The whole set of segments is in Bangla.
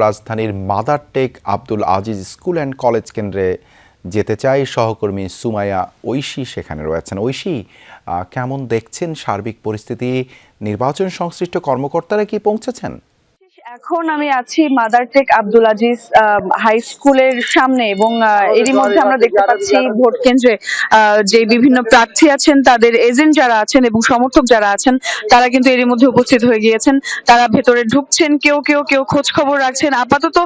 রাজধানীর mother take Abdul Aziz school and college কেন্দ্রে যেতে চাই। সহকর্মী সুমাইয়া ঐশী সেখানে রয়েছেন। ঐশী, কেমন দেখছেন সার্বিক পরিস্থিতি? নির্বাচন সংশ্লিষ্ট কর্মকর্তারা কি পৌঁছেছেন? এখন আমি আছি মাদার টেক আব্দুল আজিজ হাই স্কুলের সামনে এবং এরই মধ্যে আমরা দেখতে পাচ্ছি ভোট কেন্দ্রে যে বিভিন্ন প্রার্থী আছেন, তাদের এজেন্ট যারা আছেন এবং সমর্থক যারা আছেন, তারা কিন্তু এরই মধ্যে উপস্থিত হয়ে গিয়েছেন। তারা ভেতরে ঢুকছেন, কেউ খোঁজ খবর রাখছেন। আপাতত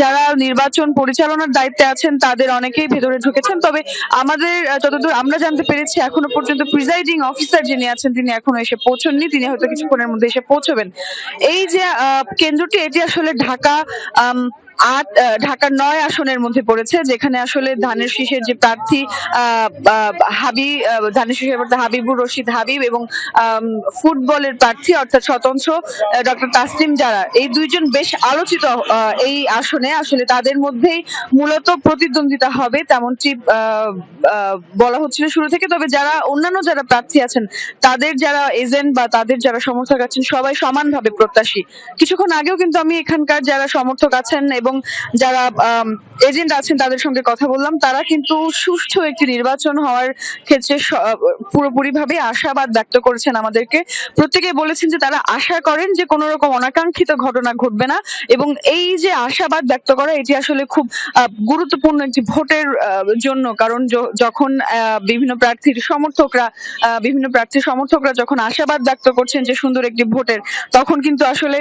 যারা নির্বাচন পরিচালনার দায়িত্বে আছেন তাদের অনেকেই ভেতরে ঢুকেছেন। তবে আমাদের যতদূর আমরা জানতে পেরেছি, এখনো পর্যন্ত প্রিজাইডিং অফিসার যিনি আছেন তিনি এখনো এসে পৌঁছননি। তিনি হয়তো কিছুক্ষণের মধ্যে এসে পৌঁছবেন। এই যে কেন্দ্রটি, এটি আসলে ঢাকা ৯ আসনের মধ্যে পড়েছে, যেখানে আসলে ধানের শীষের যে প্রার্থী ধানের শীষের প্রার্থী হাবিবুর রশিদ হাবিব এবং ফুটবলের প্রার্থী অর্থাৎ স্বতন্ত্র ডক্টর তাসলিম, যারা এই দুইজন বেশ আলোচিত এই আসনে, আসলে তাদের মধ্যেই মূলত প্রতিদ্বন্দ্বিতা হবে তেমনটি বলা হচ্ছিল শুরু থেকে। তবে অন্যান্য যারা প্রার্থী আছেন, তাদের যারা এজেন্ট বা তাদের যারা সমর্থক আছেন, সবাই সমানভাবে প্রত্যাশী। কিছুক্ষণ আগেও কিন্তু আমি এখানকার যারা সমর্থক আছেন এবং যারা এজেন্ট আছেন তাদের সঙ্গে কথা বললাম। তারা কিন্তু সুষ্ঠু একটি নির্বাচন হওয়ার ক্ষেত্রে পুরোপুরিভাবে আশাবাদ ব্যক্ত করেছেন আমাদেরকে। প্রত্যেকেই বলেছেন যে তারা আশা করেন যে কোনো রকম অনাকাঙ্ক্ষিত ঘটনা ঘটবে না, এবং এই যে আশাবাদ ব্যক্ত করা, এটি আসলে খুব গুরুত্বপূর্ণ একটি ভোটের জন্য। কারণ যখন বিভিন্ন প্রার্থীর সমর্থকরা যখন আশাবাদ ব্যক্ত করছেন যে সুন্দর একটি ভোটের, তখন কিন্তু আসলে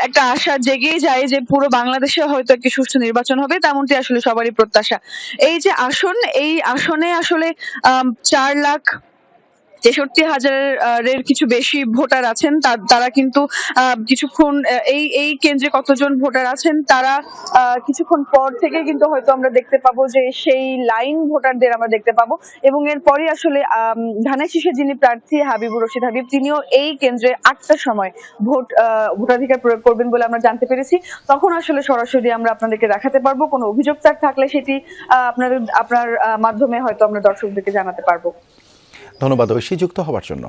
একটা আশা জেগেই যায় যে পুরো বাংলাদেশে হয়তো একটি সুষ্ঠু নির্বাচন হবে, তেমনটি আসলে সবারই প্রত্যাশা। এই যে এই আসনে আসলে 4,63,000-এর কিছু বেশি ভোটার আছেন। তারা কিন্তু কিছুক্ষণ এই কেন্দ্রে কতজন ভোটার আছেন, তারা কিছুক্ষণ পর থেকে কিন্তু হয়তো আমরা দেখতে পাবো যে সেই লাইন ভোটারদের আমরা দেখতে পাবো। এবং এরপরই আসলে ধানের শীষের যিনি প্রার্থী হাবিবুর রশিদ হাবিব, তিনিও এই কেন্দ্রে 8টার সময় ভোটাধিকার প্রয়োগ করবেন বলে আমরা জানতে পেরেছি। তখন আসলে সরাসরি আমরা আপনাদেরকে দেখাতে পারবো। কোনো অভিযোগ থাকলে সেটি আপনার মাধ্যমে হয়তো আমরা দর্শকদেরকে জানাতে পারবো। ধন্যবাদ ঐশী যুক্ত হওয়ার জন্য।